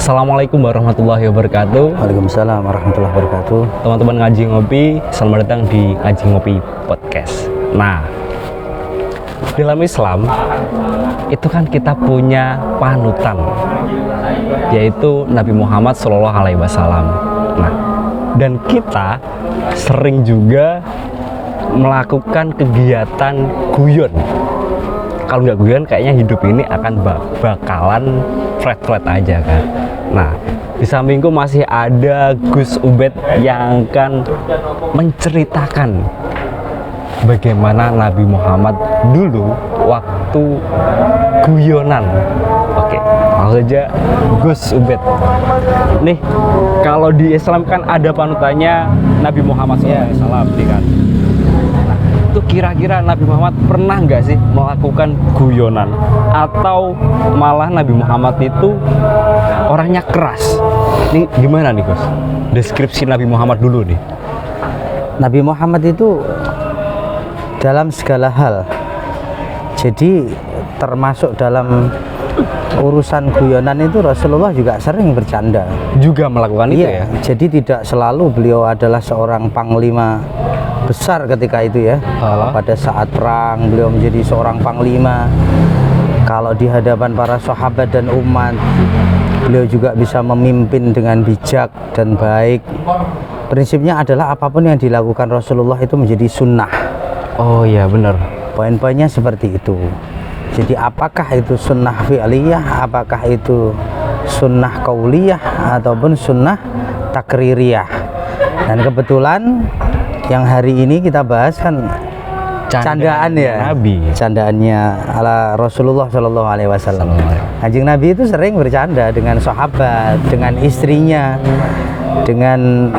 Assalamualaikum warahmatullahi wabarakatuh. Waalaikumsalam warahmatullahi wabarakatuh. Teman-teman Ngaji Ngopi, selamat datang di Ngaji Ngopi Podcast. Nah, dalam Islam itu kan kita punya panutan, yaitu Nabi Muhammad SAW. Nah, dan kita sering juga melakukan kegiatan guyon. Kalau nggak guyon, kayaknya hidup ini akan bakalan flat-flat aja kan. Nah, di sampingku masih ada Gus Ubed yang akan menceritakan bagaimana Nabi Muhammad dulu waktu guyonan. Oke, langsung aja Gus Ubed. Nih, kalau di Islam kan ada panutannya Nabi Muhammad SAW, kan? Itu kira-kira Nabi Muhammad pernah nggak sih melakukan guyonan, atau malah Nabi Muhammad itu orangnya keras? Ini gimana nih Gus? Deskripsi Nabi Muhammad dulu nih. Nabi Muhammad itu dalam segala hal, jadi termasuk dalam urusan guyonan itu Rasulullah juga sering bercanda. Juga melakukan itu ya? Jadi tidak selalu beliau adalah seorang panglima besar ketika itu ya. Kalau pada saat perang beliau menjadi seorang panglima, kalau di hadapan para sahabat dan umat beliau juga bisa memimpin dengan bijak dan baik. Prinsipnya adalah apapun yang dilakukan Rasulullah itu menjadi sunnah. Oh iya, benar. Poin-poinnya seperti itu. Jadi apakah itu sunnah fi'liyah, apakah itu sunnah qauliyah, ataupun sunnah takririyah. Dan kebetulan yang hari ini kita bahas kan candaan ya, Nabi. Candaannya ala Rasulullah SAW. Kanjeng Nabi itu sering bercanda dengan sahabat, dengan istrinya, dengan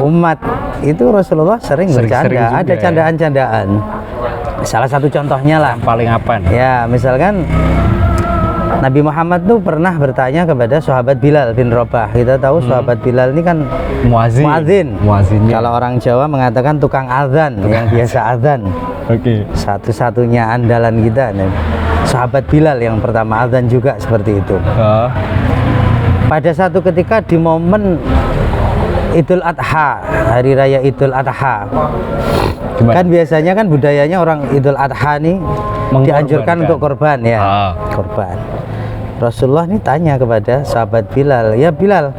umat. Itu Rasulullah sering bercanda. Ada candaan-candaan. Salah satu contohnya lah. Yang paling apa nih? Ya, misalkan Nabi Muhammad tuh pernah bertanya kepada sahabat Bilal bin Rabah. Kita tahu sahabat Bilal ini kan muadzin. Kalau orang Jawa mengatakan tukang azan, yang biasa azan. Oke. Satu-satunya andalan kita nih. Sahabat Bilal yang pertama azan juga seperti itu. Pada satu ketika di momen Idul Adha, hari raya Idul Adha. Gimana? Kan biasanya kan budayanya orang Idul Adha nih dianjurkan untuk korban ya. Korban. Rasulullah ini tanya kepada sahabat Bilal, "Ya Bilal,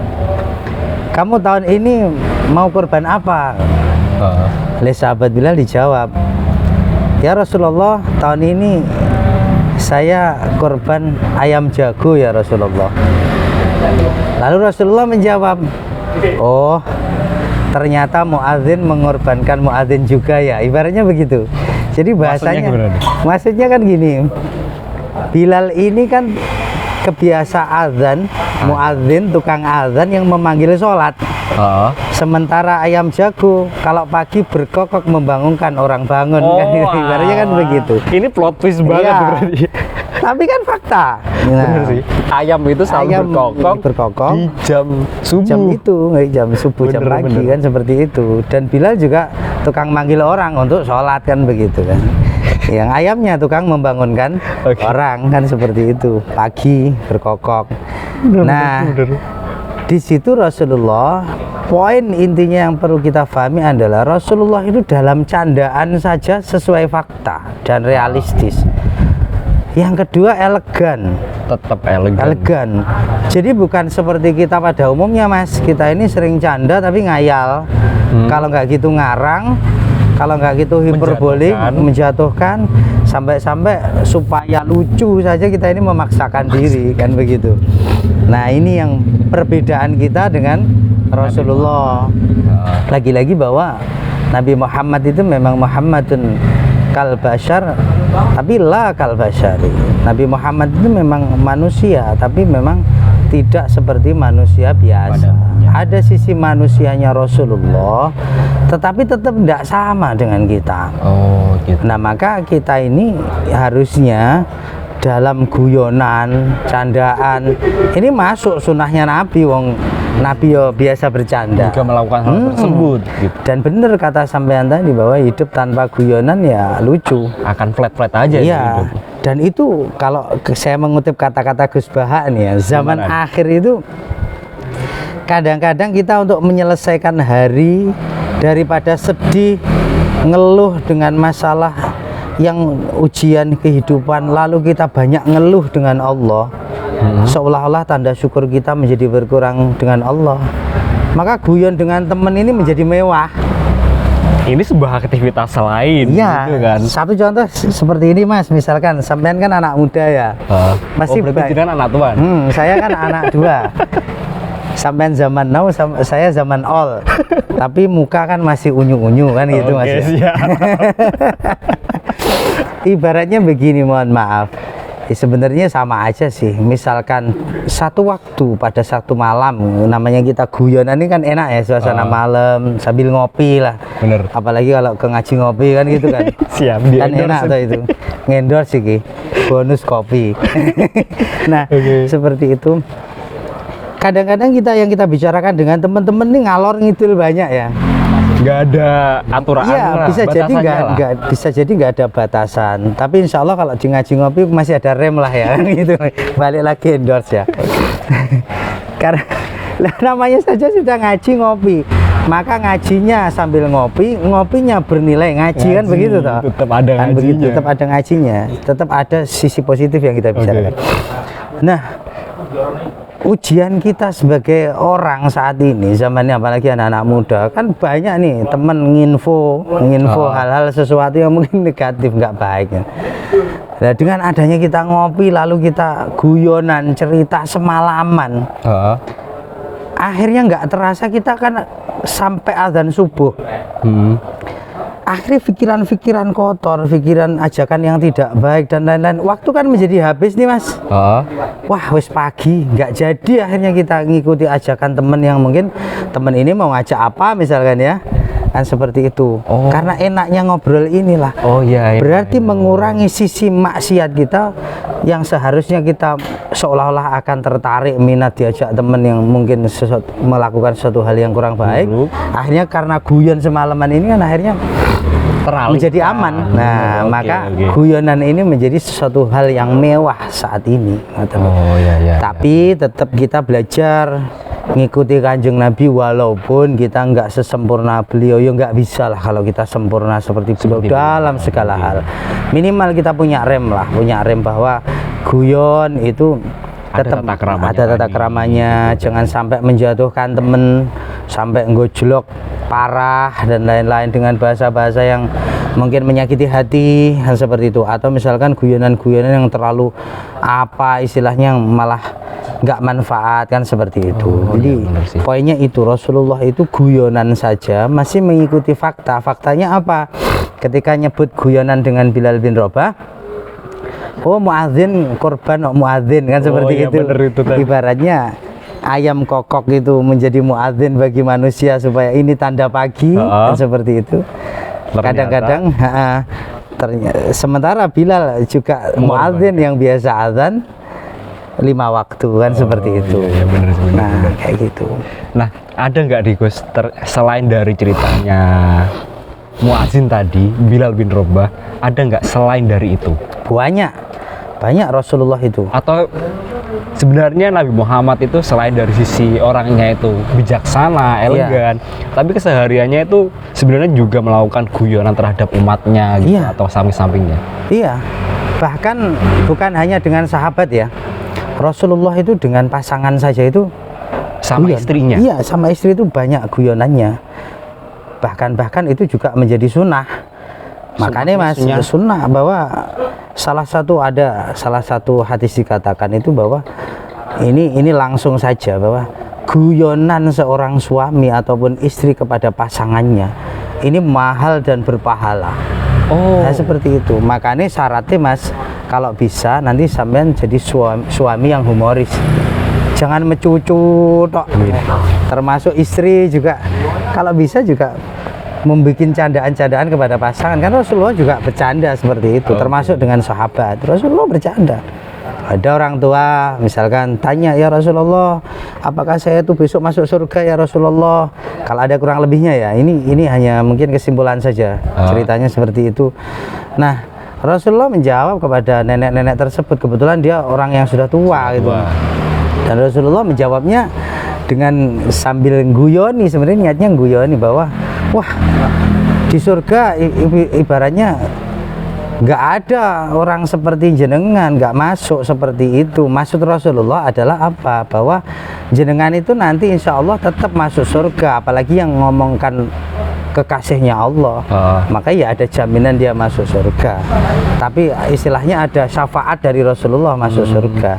kamu tahun ini mau korban apa?" Oleh sahabat Bilal dijawab, "Ya Rasulullah, tahun ini saya korban ayam jago ya Rasulullah." Lalu Rasulullah menjawab, "Oh, ternyata muadzin mengorbankan muadzin juga ya." Ibaratnya begitu. Jadi bahasanya, maksudnya kan gini, Bilal ini kan kebiasa azan, muadzin, tukang azan yang memanggil sholat. Sementara ayam jago kalau pagi berkokok membangunkan orang bangun. Kan ibaratnya kan begitu. Ini plot twist banget berarti. Tapi kan fakta. Bener sih. Ayam itu selalu berkokok di jam subuh. Jam subuh, jam pagi kan seperti itu. Dan Bilal juga tukang manggil orang untuk sholat kan begitu kan. Yang ayamnya tukang membangunkan orang kan seperti itu, pagi berkokok. Di situ Rasulullah, poin intinya yang perlu kita pahami adalah Rasulullah itu dalam candaan saja sesuai fakta dan realistis. Yang kedua elegan, tetap elegan. Jadi bukan seperti kita pada umumnya Mas, kita ini sering canda tapi ngayal. Kalau nggak gitu ngarang, kalau nggak gitu hiperbolik, menjatuhkan, sampai-sampai supaya lucu saja kita ini memaksakan diri kan begitu. Nah ini yang perbedaan kita dengan Rasulullah. Lagi-lagi bahwa Nabi Muhammad itu memang Muhammadun kal bashar, tapi la kal bashari. Nabi Muhammad itu memang manusia, tapi memang tidak seperti manusia biasa. Ada sisi manusianya Rasulullah, tetapi tetap tidak sama dengan kita. Gitu. Nah maka kita ini harusnya dalam guyonan, candaan ini masuk sunnahnya Nabi. Wong Nabi yo biasa bercanda juga melakukan hal tersebut gitu. Dan benar kata sampean tadi bahwa hidup tanpa guyonan ya lucu, akan flat-flat aja. Iya. Dan itu kalau saya mengutip kata-kata Gus Baha nih ya, zaman akhir itu kadang-kadang kita untuk menyelesaikan hari daripada sedih, ngeluh dengan masalah yang ujian kehidupan, lalu kita banyak ngeluh dengan Allah, seolah-olah tanda syukur kita menjadi berkurang dengan Allah. Maka guyon dengan teman ini menjadi mewah. Ini sebuah aktivitas lain, Iya, gitu kan? satu contoh seperti ini Mas, misalkan sampean kan anak muda ya, masih berarti jenengan anak tuan. saya kan anak dua. Sampean zaman now, saya zaman all. Tapi muka kan masih unyu-unyu kan gitu Mas. Ya? Ibaratnya begini, mohon maaf. Sebenarnya sama aja sih. Misalkan satu waktu pada satu malam, namanya kita guyonan ini kan enak ya, suasana malam sambil ngopi lah. Bener. Apalagi kalau ke ngaji ngopi kan gitu kan. Siap, Kan enak tuh itu. Ngendorse sih, bonus kopi. Nah, seperti itu. Kadang-kadang yang kita bicarakan dengan teman-teman ini ngalor ngidul banyak ya. Nggak ada aturan. Iya, bisa jadi nggak ada batasan. Tapi insya Allah kalau di ngaji ngopi masih ada rem lah ya, gitu. Balik lagi endorse ya. Karena namanya saja sudah ngaji ngopi, maka ngajinya sambil ngopi, ngopinya bernilai ngaji kan begitu toh. Tetap ada kan ngajinya. begitu, tetap ada ngajinya, tetap ada sisi positif yang kita bicarakan. Nah, ujian kita sebagai orang saat ini, zamannya apalagi anak-anak muda, kan banyak nih temen nginfo hal-hal sesuatu yang mungkin negatif, nggak baik ya. Nah, dengan adanya kita ngopi lalu kita guyonan cerita semalaman, akhirnya nggak terasa kita kan sampai azan subuh. Akhirnya pikiran-pikiran kotor, pikiran ajakan yang tidak baik dan lain-lain. Waktu kan menjadi habis nih Mas. Wah, wis pagi, nggak jadi akhirnya kita ngikuti ajakan temen yang mungkin temen ini mau ngajak apa misalkan ya, kan seperti itu. Karena enaknya ngobrol inilah. Berarti mengurangi sisi maksiat kita yang seharusnya kita seolah-olah akan tertarik minat diajak temen yang mungkin melakukan sesuatu hal yang kurang baik. Akhirnya karena guyon semalaman ini kan akhirnya menjadi aman. Nah, maka guyonan ini menjadi sesuatu hal yang mewah saat ini. Tapi tetap kita belajar ngikuti Kanjeng Nabi, walaupun kita nggak sesempurna beliau, ya nggak bisa lah kalau kita sempurna seperti beliau dalam segala hal. Minimal kita punya rem lah, bahwa guyon itu tetap ada tata keramanya, jangan sampai menjatuhkan temen, sampai ngojlok parah dan lain-lain dengan bahasa-bahasa yang mungkin menyakiti hati, hal seperti itu. Atau misalkan guyonan-guyonan yang terlalu apa istilahnya, yang malah nggak manfaat, kan seperti itu. Jadi poinnya itu, Rasulullah itu guyonan saja masih mengikuti fakta. Faktanya apa? Ketika nyebut guyonan dengan Bilal bin Rabah, muadzin korban muadzin, kan seperti itu. Ibaratnya ayam kokok itu menjadi muadzin bagi manusia supaya ini tanda pagi, kan seperti itu. Kadang-kadang sementara Bilal juga muadzin yang biasa azan 5 waktu, kan seperti itu. Bener. Kayak gitu. Nah, ada nggak di Gus selain dari ceritanya muadzin tadi, Bilal bin Rabah, ada nggak selain dari itu? Banyak Rasulullah itu. Atau sebenarnya Nabi Muhammad itu selain dari sisi orangnya itu bijaksana, elegan, tapi kesehariannya itu sebenarnya juga melakukan guyonan terhadap umatnya gitu, atau samping-sampingnya. Iya. Bahkan bukan hanya dengan sahabat ya. Rasulullah itu dengan pasangan saja itu sama istrinya. Iya, sama istri itu banyak guyonannya. Bahkan itu juga menjadi sunnah. Makanya Mas, sunnah bahwa salah satu hadis dikatakan itu bahwa ini langsung saja bahwa guyonan seorang suami ataupun istri kepada pasangannya ini mahal dan berpahala. Nah, seperti itu. Makanya syaratnya Mas, kalau bisa nanti sampean jadi suami yang humoris. Jangan mencucu tok. Termasuk istri juga kalau bisa juga membuat candaan-candaan kepada pasangan, kan Rasulullah juga bercanda seperti itu, termasuk dengan sahabat. Rasulullah bercanda. Ada orang tua misalkan tanya, ya Rasulullah, apakah saya itu besok masuk surga ya Rasulullah? Kalau ada kurang lebihnya ya, ini hanya mungkin kesimpulan saja, ceritanya seperti itu. Nah, Rasulullah menjawab kepada nenek-nenek tersebut, kebetulan dia orang yang sudah tua gitu. Dan Rasulullah menjawabnya dengan sambil guyoni, sebenarnya niatnya guyoni bahwa wah di surga ibaratnya nggak ada orang seperti jenengan, nggak masuk seperti itu. Maksud Rasulullah adalah apa? Bahwa jenengan itu nanti insya Allah tetap masuk surga, apalagi yang ngomongkan kekasihnya Allah, maka ya ada jaminan dia masuk surga. Tapi istilahnya ada syafaat dari Rasulullah masuk surga.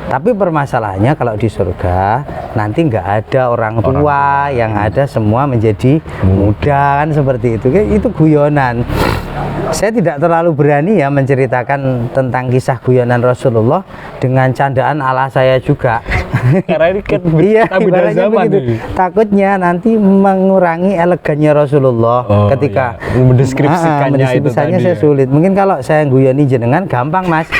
Tapi permasalahannya kalau di surga nanti nggak ada orang tua, yang ada semua menjadi muda kan, seperti itu. Itu guyonan. Saya tidak terlalu berani ya menceritakan tentang kisah guyonan Rasulullah dengan candaan ala saya juga. Karena ini kan iya, beda zaman begitu. Takutnya nanti mengurangi elegannya Rasulullah ketika mendeskripsikannya itu tadi. Saya sulit. Mungkin kalau saya guyoni jenengan gampang Mas.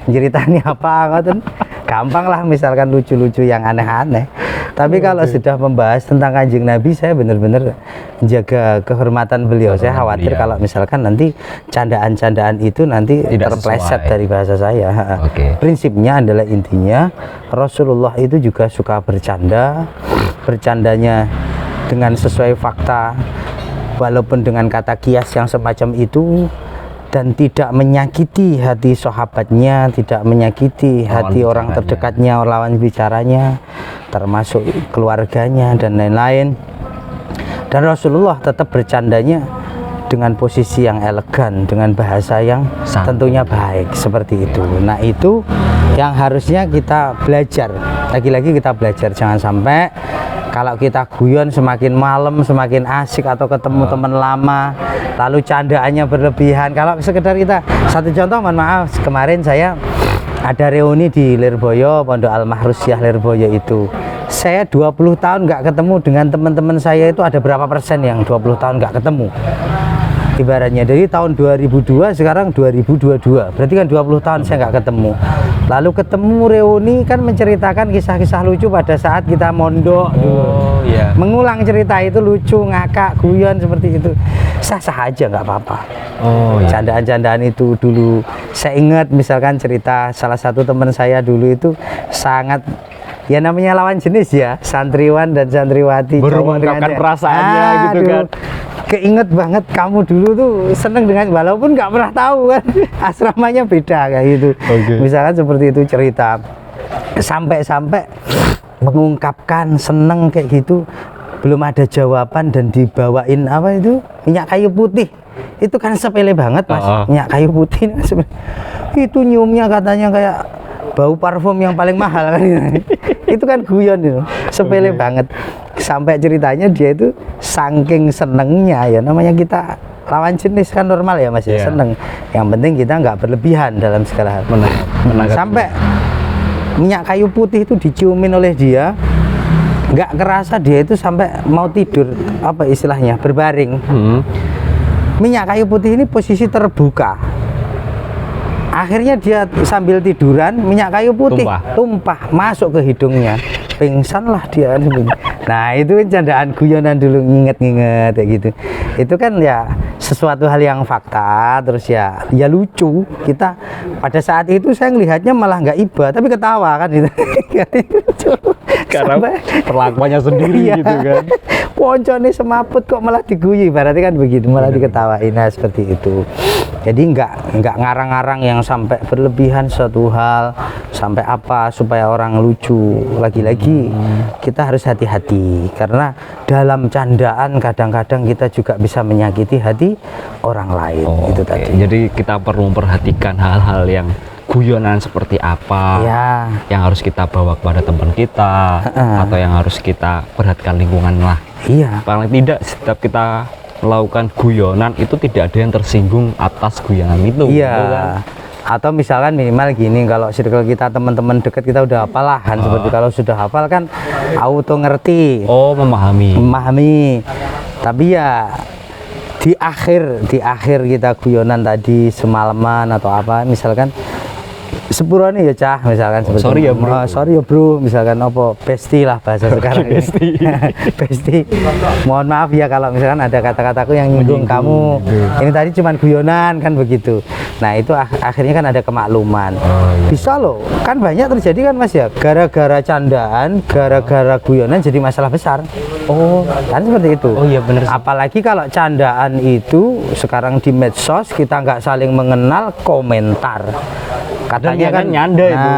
Ceritanya apa ngoten? Gampang lah, misalkan lucu-lucu yang aneh-aneh. Tapi kalau sudah membahas tentang Kanjeng Nabi, saya benar-benar jaga kehormatan beliau. Saya khawatir kalau misalkan nanti candaan-candaan itu nanti terpleset dari bahasa saya. Prinsipnya adalah, intinya Rasulullah itu juga suka bercanda, bercandanya dengan sesuai fakta, walaupun dengan kata kias yang semacam itu, dan tidak menyakiti hati sahabatnya, tidak menyakiti hati orang terdekatnya, lawan bicaranya, termasuk keluarganya dan lain-lain. Dan Rasulullah tetap bercandanya dengan posisi yang elegan, dengan bahasa yang tentunya baik, seperti itu. Nah, itu yang harusnya kita belajar. Lagi-lagi kita belajar, jangan sampai kalau kita guyon semakin malam semakin asik, atau ketemu teman lama lalu candaannya berlebihan. Kalau sekedar kita, satu contoh, mohon maaf, kemarin saya ada reuni di Lirboyo, Pondok Al-Mahrusyah Lirboyo itu. Saya 20 tahun nggak ketemu dengan teman-teman saya, itu ada berapa persen yang 20 tahun nggak ketemu? Ibaratnya dari tahun 2002 sekarang 2022, berarti kan 20 tahun saya nggak ketemu. Lalu ketemu reuni kan menceritakan kisah-kisah lucu pada saat kita mondok dulu. Mengulang cerita itu lucu, ngakak, guyon seperti itu, sah-sah aja, nggak apa-apa. Candaan-candaan itu dulu saya ingat, misalkan cerita salah satu teman saya dulu itu sangat, ya namanya lawan jenis ya, santriwan dan santriwati, mengungkapkan perasaannya gitu kan. Keinget banget kamu dulu tuh seneng dengan, walaupun nggak pernah tahu kan asramanya beda kayak gitu. Misalkan seperti itu cerita, sampai-sampai mengungkapkan seneng kayak gitu, belum ada jawaban dan dibawain apa itu, minyak kayu putih. Itu kan sepele banget Mas, minyak kayu putih itu nyiumnya katanya kayak bau parfum yang paling mahal kan. Itu kan guyon itu, sepele banget. Sampai ceritanya dia itu saking senengnya, ya namanya kita lawan jenis kan normal ya Mas, ya seneng. Yang penting kita nggak berlebihan dalam segala hal. Sampai minyak kayu putih itu diciumin oleh dia, nggak kerasa dia itu sampai mau tidur, apa istilahnya, berbaring. Minyak kayu putih ini posisi terbuka. Akhirnya dia sambil tiduran, minyak kayu putih tumpah masuk ke hidungnya, pingsan lah dia. Nah, itu candaan guyonan dulu, nginget-nginget kayak gitu. Itu kan ya sesuatu hal yang fakta, terus ya lucu. Kita pada saat itu saya ngelihatnya malah nggak iba, tapi ketawa kan gitu. Karena perlakuannya sendiri gitu kan. Poncone semaput kok malah diguyi, berarti kan begitu, malah diketawain. Nah, seperti itu. Jadi nggak ngarang-ngarang yang sampai berlebihan suatu hal, sampai apa supaya orang lucu. Lagi-lagi kita harus hati-hati, karena dalam candaan kadang-kadang kita juga bisa menyakiti hati orang lain. Itu tadi. Jadi kita perlu memperhatikan hal-hal yang guyonan seperti apa yang harus kita bawa kepada teman kita, atau yang harus kita perhatikan lingkungan lah. Paling tidak setiap kita melakukan guyonan itu tidak ada yang tersinggung atas guyonan itu. Kan? Atau misalkan minimal gini, kalau circle kita teman-teman dekat kita udah hafal lah kan, seperti kalau sudah hafal kan auto ngerti. Memahami. Tapi ya di akhir kita guyonan tadi semalaman atau apa, misalkan sepuro nih ya cah misalkan seperti sorry ya, bro. Sorry ya bro misalkan apa besti lah bahasa sekarang ini. Besti. Besti. Mohon maaf ya kalau misalkan ada kata-kataku yang nyinggung kamu. Ini tadi cuman guyonan kan begitu. Nah itu akhirnya kan ada kemakluman. Bisa loh, kan banyak terjadi kan mas ya, gara-gara candaan, gara-gara guyonan jadi masalah besar. Oh, Kan seperti itu. oh iya bener sih. Apalagi kalau candaan itu sekarang di medsos kita nggak saling mengenal, komentar. Katanya kan nyanda itu.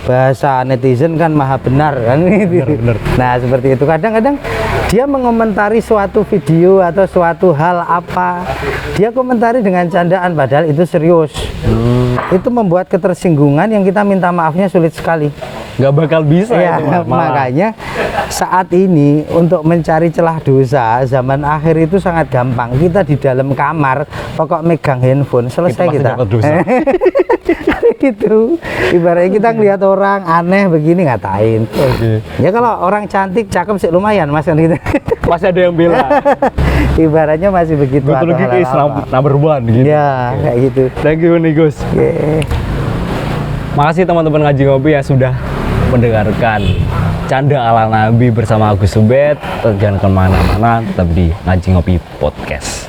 bahasa netizen kan maha benar kan gitu. Bener. Nah seperti itu, kadang-kadang dia mengomentari suatu video atau suatu hal apa, dia komentari dengan candaan padahal itu serius. Itu membuat ketersinggungan yang kita minta maafnya sulit sekali. Nggak bakal bisa Ya, itu malah. makanya saat ini untuk mencari celah dosa zaman akhir itu sangat gampang. Kita di dalam kamar pokok megang handphone selesai Itu pasti kita. dapat dosa. Itu ibaratnya kita ngelihat orang aneh begini ngatain. Oke. Ya kalau orang cantik cakep sih lumayan mas kan gitu. Masih ada yang bela. Ibaratnya masih begitu. Betul atau lagi hal-hal apa. number one gitu. Ya kayak gitu. Thank you nih Gus. Oke. Makasih teman-teman Ngaji Ngopi yang sudah mendengarkan Canda ala Nabi bersama Agus Subet. Jangan kemana-mana, tetap di Ngaji Ngopi Podcast.